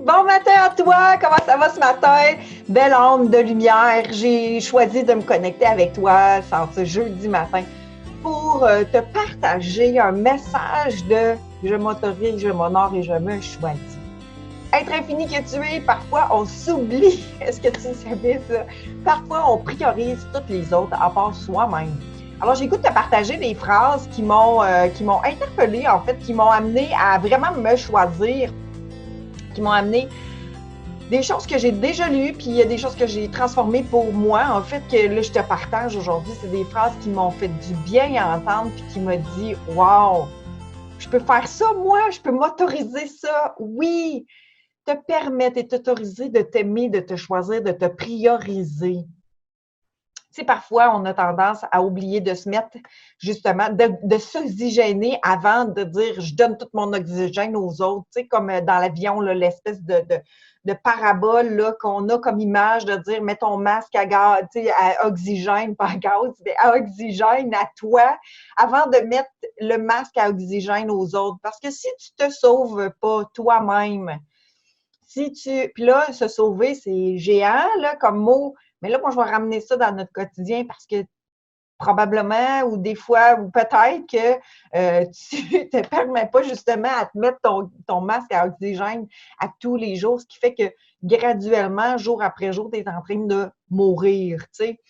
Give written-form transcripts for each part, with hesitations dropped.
Bon matin à toi, comment ça va ce matin? Belle onde de lumière, j'ai choisi de me connecter avec toi ce jeudi matin pour te partager un message de « Je m'autorise, je m'honore et je me choisis ». Être infini que tu es, parfois on s'oublie, est-ce que tu savais ça? Parfois on priorise toutes les autres à part soi-même. Alors j'ai goût de te partager des phrases qui m'ont interpellée en fait, qui m'ont amené à vraiment me choisir, qui m'ont amené des choses que j'ai déjà lues, puis il y a des choses que j'ai transformées pour moi. En fait, que là, je te partage aujourd'hui, c'est des phrases qui m'ont fait du bien à entendre, puis qui m'ont dit « Wow, je peux faire ça, moi, je peux m'autoriser ça. » Oui, te permettre et t'autoriser de t'aimer, de te choisir, de te prioriser. Tu sais, parfois, on a tendance à oublier de se mettre, justement, de s'oxygéner avant de dire « je donne tout mon oxygène aux autres ». Tu sais, comme dans l'avion, l'espèce de parabole là, qu'on a comme image de dire « mets ton masque à gaz, tu sais, à oxygène, pas à gaz, mais à oxygène à toi » avant de mettre le masque à oxygène aux autres. Parce que si tu te sauves pas toi-même, puis là, se sauver, c'est géant là, comme mot. Mais là, moi, je vais ramener ça dans notre quotidien parce que probablement, ou des fois, ou peut-être que tu ne te permets pas justement à te mettre ton masque à oxygène à tous les jours, ce qui fait que graduellement, jour après jour, tu es en train de mourir, tu sais.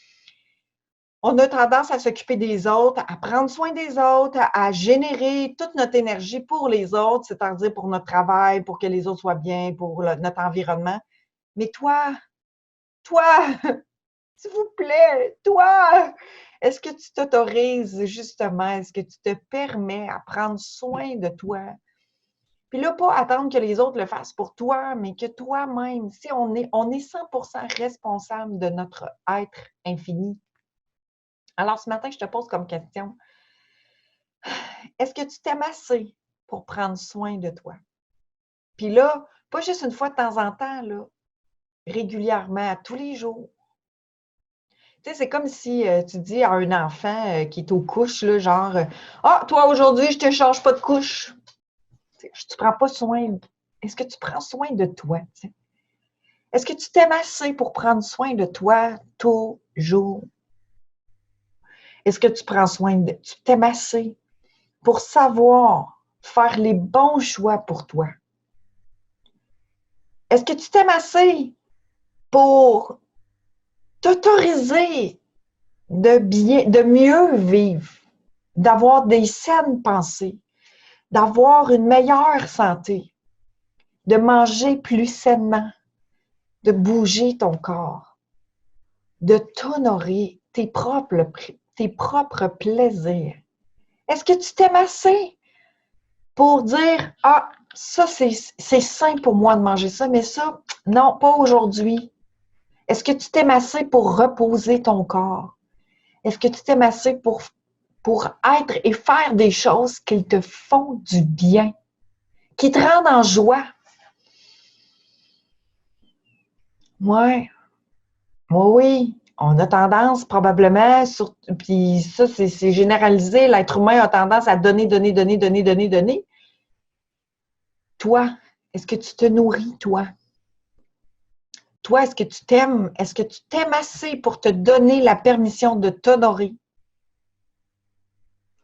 On a tendance à s'occuper des autres, à prendre soin des autres, à générer toute notre énergie pour les autres, c'est-à-dire pour notre travail, pour que les autres soient bien, pour notre environnement. Mais toi, s'il vous plaît, toi, est-ce que tu t'autorises justement, est-ce que tu te permets à prendre soin de toi? Puis là, pas attendre que les autres le fassent pour toi, mais que toi-même, si on est 100% responsable de notre être infini. Alors, ce matin, je te pose comme question, est-ce que tu t'aimes assez pour prendre soin de toi? Puis là, pas juste une fois de temps en temps, là, régulièrement, tous les jours. Tu sais, c'est comme si tu dis à un enfant qui est aux couches, là, genre « Ah, toi, aujourd'hui, je ne te change pas de couche. » Tu prends pas soin. Est-ce que tu prends soin de toi? T'sais? Est-ce que tu t'aimes assez pour prendre soin de toi toujours? Est-ce que tu prends soin de... Tu t'aimes assez pour savoir faire les bons choix pour toi? Est-ce que tu t'aimes assez pour t'autoriser de mieux vivre, d'avoir des saines pensées, d'avoir une meilleure santé, de manger plus sainement, de bouger ton corps, de t'honorer tes propres plaisirs? Est-ce que tu t'aimes assez pour dire « Ah, ça, c'est sain pour moi de manger ça, mais ça, non, pas aujourd'hui. » Est-ce que tu t'aimes assez pour reposer ton corps? Est-ce que tu t'aimes assez pour être et faire des choses qui te font du bien, qui te rendent en joie? Oui, oui. On a tendance probablement, puis ça, c'est généralisé, l'être humain a tendance à donner, donner, donner, donner, donner, donner. Toi, est-ce que tu te nourris, toi? Toi, est-ce que tu t'aimes? Est-ce que tu t'aimes assez pour te donner la permission de t'honorer?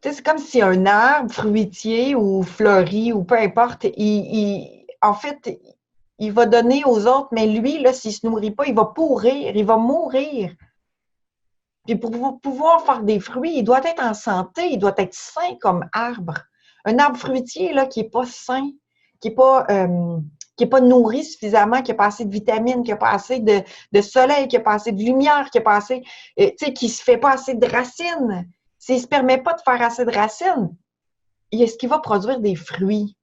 Tu sais, c'est comme si un arbre fruitier ou fleuri ou peu importe, en fait, il va donner aux autres, mais lui, là, s'il ne se nourrit pas, il va pourrir, il va mourir. Puis pour pouvoir faire des fruits, il doit être en santé, il doit être sain comme arbre. Un arbre fruitier là, qui n'est pas sain, qui n'est pas nourri suffisamment, qui n'a pas assez de vitamines, qui n'a pas assez de soleil, qui n'a pas assez de lumière, qui n'a pas assez, tu sais, qui ne se fait pas assez de racines. S'il ne se permet pas de faire assez de racines, est-ce qu'il va produire des fruits?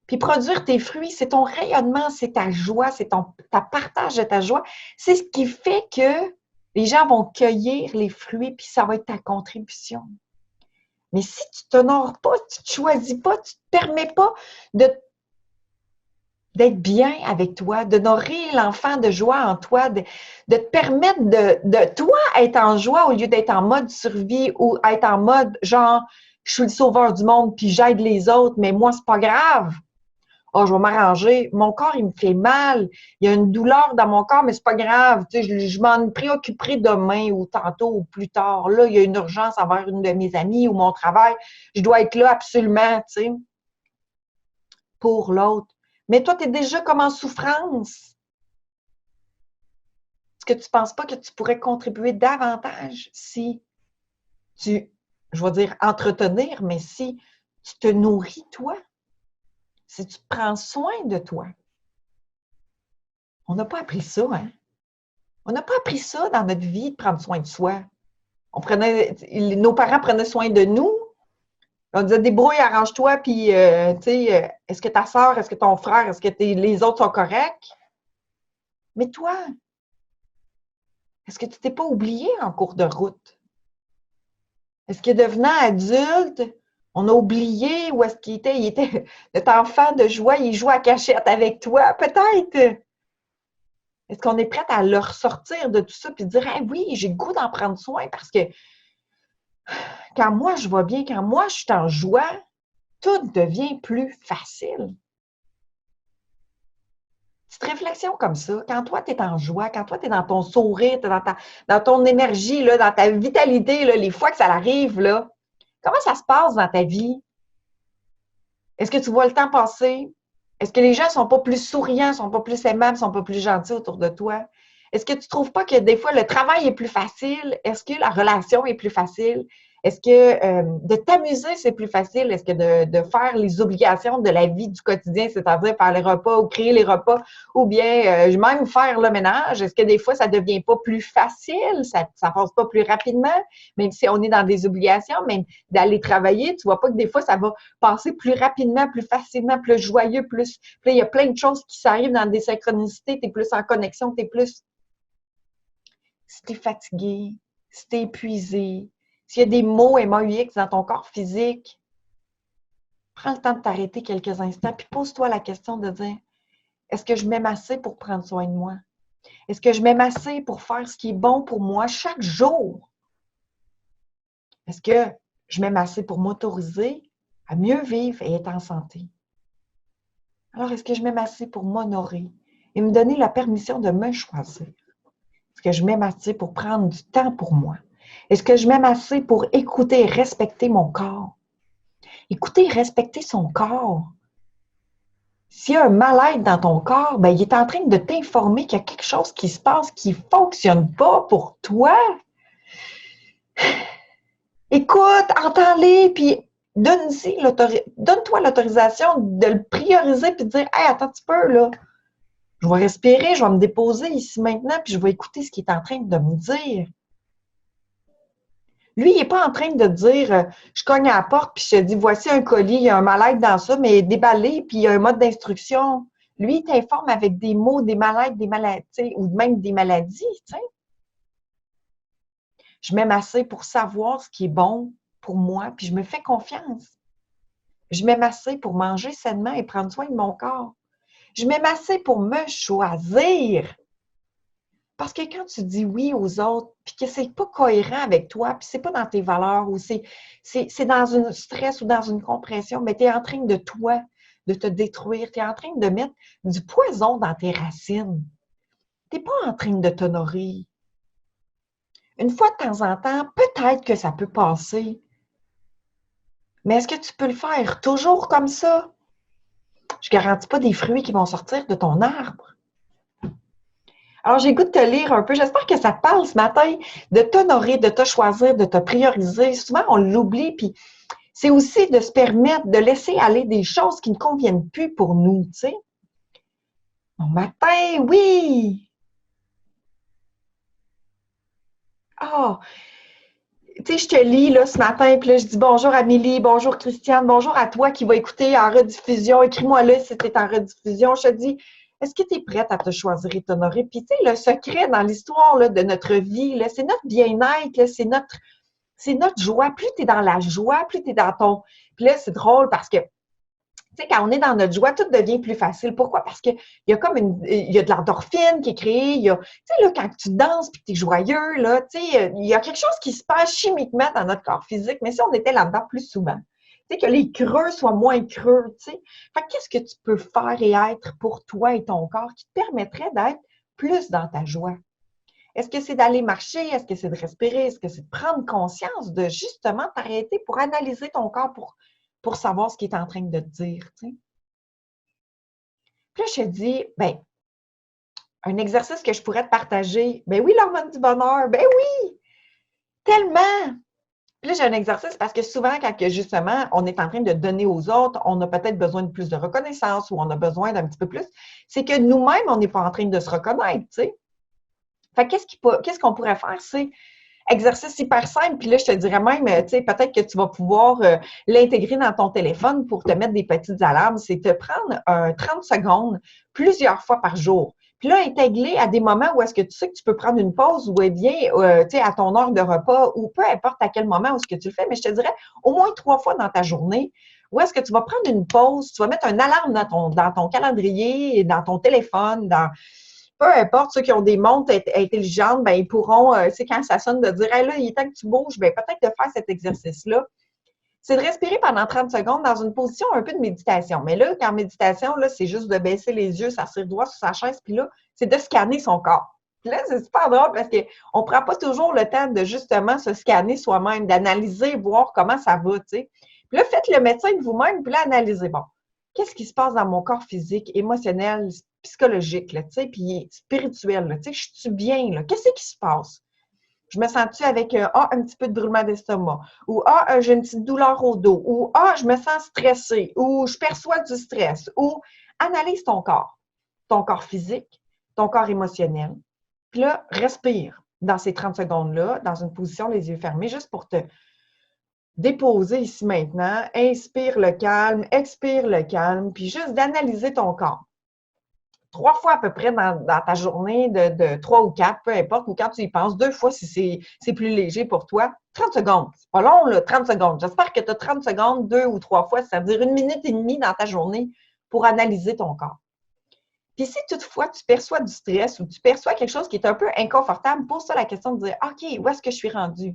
Puis produire tes fruits, c'est ton rayonnement, c'est ta joie, c'est ta partage de ta joie. C'est ce qui fait que les gens vont cueillir les fruits, puis ça va être ta contribution. Mais si tu ne t'honores pas, tu ne te choisis pas, tu ne te permets pas d'être bien avec toi, d'honorer l'enfant de joie en toi, de te permettre de toi être en joie au lieu d'être en mode survie ou être en mode genre, je suis le sauveur du monde puis j'aide les autres, mais moi, c'est pas grave. oh, je vais m'arranger. Mon corps, il me fait mal. Il y a une douleur dans mon corps, mais c'est pas grave. Tu sais, je m'en préoccuperai demain ou tantôt ou plus tard. Là, il y a une urgence envers une de mes amies ou mon travail. Je dois être là absolument, tu sais, pour l'autre. Mais toi, tu es déjà comme en souffrance. Est-ce que tu ne penses pas que tu pourrais contribuer davantage si tu, je vais dire entretenir, mais si tu te nourris toi, si tu prends soin de toi? On n'a pas appris ça, hein? On n'a pas appris ça dans notre vie, de prendre soin de soi. Nos parents prenaient soin de nous. On disait, débrouille, arrange-toi, puis, tu sais, est-ce que ta soeur, est-ce que ton frère, est-ce que les autres sont corrects? Mais toi, est-ce que tu t'es pas oublié en cours de route? Est-ce que devenant adulte, on a oublié où est-ce qu'il était? Il était notre enfant de joie, il joue à cachette avec toi, peut-être. Est-ce qu'on est prête à le ressortir de tout ça puis dire, hey, oui, j'ai le goût d'en prendre soin parce que quand moi je vais bien, quand moi je suis en joie, tout devient plus facile. Petite réflexion comme ça, quand toi tu es en joie, quand toi tu es dans ton sourire, tu es dans ton énergie, là, dans ta vitalité, là, les fois que ça arrive, là, comment ça se passe dans ta vie? Est-ce que tu vois le temps passer? Est-ce que les gens ne sont pas plus souriants, ne sont pas plus aimables, ne sont pas plus gentils autour de toi? Est-ce que tu ne trouves pas que des fois le travail est plus facile? Est-ce que la relation est plus facile? Est-ce que de t'amuser, c'est plus facile? Est-ce que de faire les obligations de la vie du quotidien, c'est-à-dire faire les repas ou créer les repas, ou bien même faire le ménage, est-ce que des fois, ça ne devient pas plus facile? Ça ne passe pas plus rapidement? Même si on est dans des obligations, même d'aller travailler, tu vois pas que des fois, ça va passer plus rapidement, plus facilement, plus joyeux, plus... Puis là, il y a plein de choses qui s'arrivent dans des synchronicités, tu es plus en connexion, tu es plus... Si tu es fatigué, si tu es épuisé, s'il y a des mots MAUX dans ton corps physique, prends le temps de t'arrêter quelques instants, puis pose-toi la question de dire, est-ce que je m'aime assez pour prendre soin de moi? Est-ce que je m'aime assez pour faire ce qui est bon pour moi chaque jour? Est-ce que je m'aime assez pour m'autoriser à mieux vivre et être en santé? Alors, est-ce que je m'aime assez pour m'honorer et me donner la permission de me choisir? Est-ce que je m'aime assez pour prendre du temps pour moi? Est-ce que je m'aime assez pour écouter et respecter mon corps? Écouter et respecter son corps. S'il y a un mal-être dans ton corps, ben, il est en train de t'informer qu'il y a quelque chose qui se passe qui ne fonctionne pas pour toi. Écoute, entends-les, puis donne-toi l'autorisation de le prioriser puis de dire, hey, attends un petit peu, là. Je vais respirer, je vais me déposer ici maintenant, puis je vais écouter ce qu'il est en train de me dire. Lui, il n'est pas en train de dire je cogne à la porte, puis je te dis voici un colis, il y a un mal-être dans ça, mais déballé, puis il y a un mode d'instruction. Lui, il t'informe avec des mots, des mal-être, des maladies, ou même des maladies, tu sais. Je m'aime assez pour savoir ce qui est bon pour moi, puis je me fais confiance. Je m'aime assez pour manger sainement et prendre soin de mon corps. Je m'aime assez pour me choisir. Parce que quand tu dis oui aux autres, puis que c'est pas cohérent avec toi, puis c'est pas dans tes valeurs, ou c'est dans un stress ou dans une compression, mais tu es en train de toi, de te détruire, tu es en train de mettre du poison dans tes racines. Tu n'es pas en train de t'honorer. Une fois de temps en temps, peut-être que ça peut passer. Mais est-ce que tu peux le faire toujours comme ça? Je ne garantis pas des fruits qui vont sortir de ton arbre. Alors, j'ai le goût de te lire un peu. J'espère que ça te parle ce matin, de t'honorer, de te choisir, de te prioriser. Souvent, on l'oublie, puis c'est aussi de se permettre de laisser aller des choses qui ne conviennent plus pour nous, tu sais. Bon matin, oui! Ah! Tu sais, je te lis là, ce matin, puis là, je dis bonjour Amélie, bonjour Christiane, bonjour à toi qui va écouter en rediffusion. Écris-moi là si tu es en rediffusion. Je te dis, est-ce que tu es prête à te choisir et t'honorer? Puis, tu sais, le secret dans l'histoire là, de notre vie, là, c'est notre bien-être, là, c'est notre joie. Plus tu es dans la joie, plus tu es dans ton. Puis là, c'est drôle parce que, tu sais, quand on est dans notre joie, tout devient plus facile. Pourquoi? Parce qu'il y a comme il y a de l'endorphine qui est créée. Tu sais, là, quand tu danses puis que tu es joyeux, là, tu sais, il y a quelque chose qui se passe chimiquement dans notre corps physique. Mais si on était là-dedans plus souvent, sais, que les creux soient moins creux, tu sais. Fait que qu'est-ce que tu peux faire et être pour toi et ton corps qui te permettrait d'être plus dans ta joie? Est-ce que c'est d'aller marcher? Est-ce que c'est de respirer? Est-ce que c'est de prendre conscience de justement t'arrêter pour analyser ton corps pour savoir ce qu'il est en train de te dire, tu sais? Puis là, je te dis, ben, un exercice que je pourrais te partager, ben oui, l'hormone du bonheur, ben oui, tellement! Puis là, j'ai un exercice parce que souvent, quand justement, on est en train de donner aux autres, on a peut-être besoin de plus de reconnaissance ou on a besoin d'un petit peu plus, c'est que nous-mêmes, on n'est pas en train de se reconnaître, tu sais. Fait que qu'est-ce qu'on pourrait faire? C'est exercice hyper simple, puis là, je te dirais même, tu sais, peut-être que tu vas pouvoir l'intégrer dans ton téléphone pour te mettre des petites alarmes, c'est te prendre 30 secondes plusieurs fois par jour. Puis là, intégrer à des moments où est-ce que tu sais que tu peux prendre une pause ou eh bien, tu sais, à ton heure de repas ou peu importe à quel moment où est-ce que tu le fais, mais je te dirais au moins 3 fois dans ta journée où est-ce que tu vas prendre une pause, tu vas mettre une alarme dans ton calendrier, dans ton téléphone, peu importe, ceux qui ont des montres intelligentes, ben, ils pourront, c'est quand ça sonne, de dire, hey, là, il est temps que tu bouges, ben, peut-être de faire cet exercice-là. C'est de respirer pendant 30 secondes dans une position un peu de méditation. Mais là, quand méditation, là, c'est juste de baisser les yeux, s'asseoir droit sur sa chaise, puis là, c'est de scanner son corps. Puis là, c'est super drôle parce qu'on ne prend pas toujours le temps de justement se scanner soi-même, d'analyser, voir comment ça va, tu sais. Puis là, faites le médecin de vous-même, puis là, analysez. Bon, qu'est-ce qui se passe dans mon corps physique, émotionnel, psychologique, là, tu sais, puis spirituel, là, tu sais, je suis bien, là, qu'est-ce qui se passe? Je me sens-tu avec un petit peu de brûlement d'estomac, ou j'ai une petite douleur au dos, ou je me sens stressée, ou je perçois du stress, ou analyse ton corps physique, ton corps émotionnel, puis là, respire dans ces 30 secondes-là, dans une position les yeux fermés, juste pour te déposer ici maintenant, inspire le calme, expire le calme, puis juste d'analyser ton corps. 3 fois à peu près dans ta journée, de 3 ou 4, peu importe, ou quand tu y penses, 2 fois si c'est plus léger pour toi. 30 secondes. C'est pas long, là, 30 secondes. J'espère que tu as 30 secondes, 2 ou 3 fois, c'est-à-dire 1 minute et demie dans ta journée pour analyser ton corps. Puis si toutefois tu perçois du stress ou tu perçois quelque chose qui est un peu inconfortable, pose-toi la question de dire, OK, où est-ce que je suis rendu?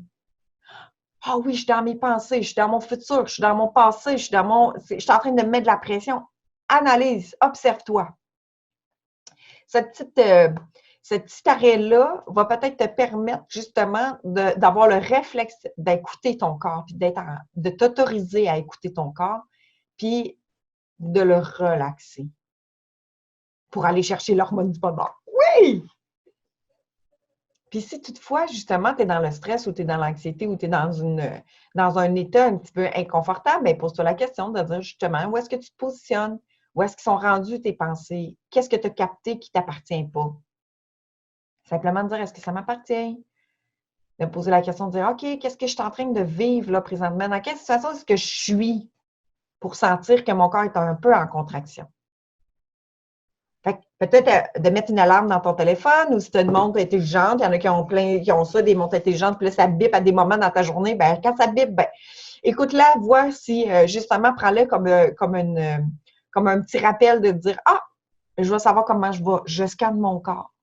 Ah oui, je suis dans mes pensées, je suis dans mon futur, je suis dans mon passé, je suis en train de me mettre de la pression. Analyse, observe-toi. Ce petit arrêt-là va peut-être te permettre justement d'avoir le réflexe d'écouter ton corps, puis de t'autoriser à écouter ton corps, puis de le relaxer pour aller chercher l'hormone du bonheur. Oui! Puis si toutefois, justement, tu es dans le stress ou tu es dans l'anxiété ou tu es dans un état un petit peu inconfortable, bien, pose-toi la question de dire justement où est-ce que tu te positionnes, où est-ce qu'ils sont rendus tes pensées, qu'est-ce que tu as capté qui ne t'appartient pas. Simplement de dire est-ce que ça m'appartient? De me poser la question de dire OK, qu'est-ce que je suis en train de vivre là présentement? Dans quelle situation est-ce que je suis pour sentir que mon corps est un peu en contraction? Fait que peut-être de mettre une alarme dans ton téléphone ou si tu as une montre intelligente, il y en a qui ont plein, qui ont ça, des montres intelligentes, puis là, ça bip à des moments dans ta journée, ben quand ça bip, ben écoute-la, vois si justement, prends-le comme un petit rappel de dire Ah, je vais savoir comment je vais, je scanne mon corps.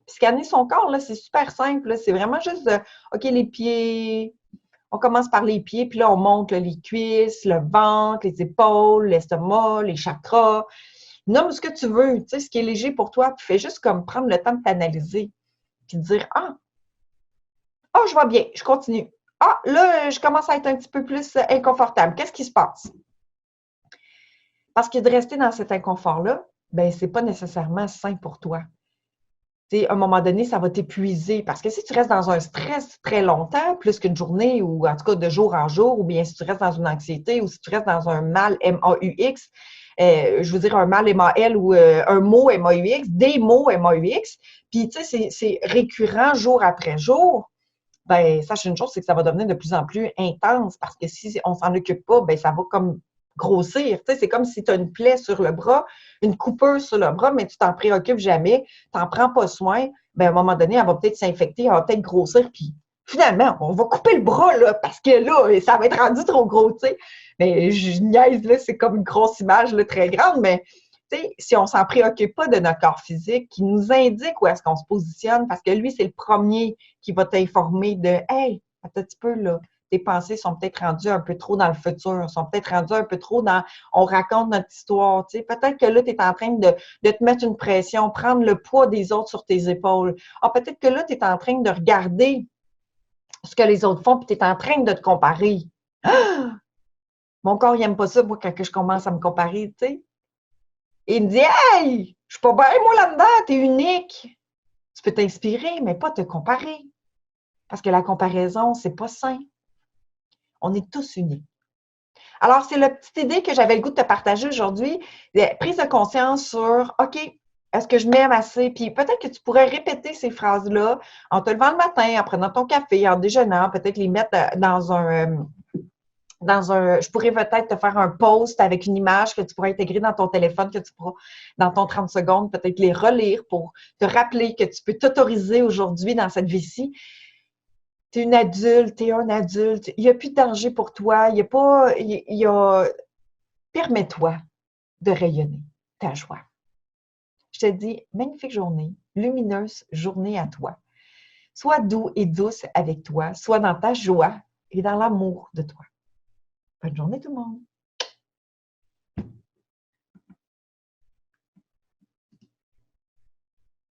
Puis scanner son corps, là, c'est super simple. Là. C'est vraiment juste, OK, les pieds, on commence par les pieds, puis là, on monte là, les cuisses, le ventre, les épaules, l'estomac, les chakras. Nomme ce que tu veux, tu sais, ce qui est léger pour toi, puis fais juste comme prendre le temps de t'analyser, puis de dire je vais bien, je continue. Ah, là, je commence à être un petit peu plus inconfortable. Qu'est-ce qui se passe? Parce que de rester dans cet inconfort-là, ben c'est pas nécessairement sain pour toi. T'sais, à un moment donné, ça va t'épuiser. Parce que si tu restes dans un stress très longtemps, plus qu'une journée, ou en tout cas de jour en jour, ou bien si tu restes dans une anxiété, ou si tu restes dans un mal M-A-U-X, je veux dire un mal M-A-L ou un mot M-A-U-X, des mots M-A-U-X, puis tu sais, c'est récurrent jour après jour, ben sache une chose, c'est que ça va devenir de plus en plus intense parce que si on s'en occupe pas, ben ça va comme grossir. Tu sais, c'est comme si tu as une plaie sur le bras, une coupure sur le bras, mais tu t'en préoccupes jamais, tu n'en prends pas soin, ben à un moment donné, elle va peut-être s'infecter, elle va peut-être grossir, puis finalement, on va couper le bras, là, parce que là, ça va être rendu trop gros, tu sais. Mais je niaise, là, c'est comme une grosse image, là, très grande, mais tu sais, si on ne s'en préoccupe pas de notre corps physique, qui nous indique où est-ce qu'on se positionne, parce que lui, c'est le premier qui va t'informer de « Hey, attends un petit peu, là, tes pensées sont peut-être rendues un peu trop dans le futur, sont peut-être rendues un peu trop dans on raconte notre histoire. Tu sais. Peut-être que là, tu es en train de te mettre une pression, prendre le poids des autres sur tes épaules. Ah, peut-être que là, tu es en train de regarder ce que les autres font, puis tu es en train de te comparer. Ah! Mon corps, il n'aime pas ça, moi, quand je commence à me comparer, tu sais. Il me dit Hey, je suis pas bien, moi, là-dedans, t'es unique. Tu peux t'inspirer, mais pas te comparer. Parce que la comparaison, c'est pas sain. On est tous uniques. Alors, c'est la petite idée que j'avais le goût de te partager aujourd'hui. Prise de conscience sur OK, est-ce que je m'aime assez? Puis peut-être que tu pourrais répéter ces phrases-là en te levant le matin, en prenant ton café, en déjeunant, peut-être les mettre je pourrais peut-être te faire un post avec une image que tu pourrais intégrer dans ton téléphone, que tu pourras, dans ton 30 secondes, peut-être les relire pour te rappeler que tu peux t'autoriser aujourd'hui dans cette vie-ci. Tu es une adulte, tu es un adulte, il n'y a plus de danger pour toi, il y a pas, permets-toi de rayonner ta joie. Je te dis, magnifique journée, lumineuse journée à toi. Sois doux et douce avec toi, sois dans ta joie et dans l'amour de toi. Bonne journée tout le monde!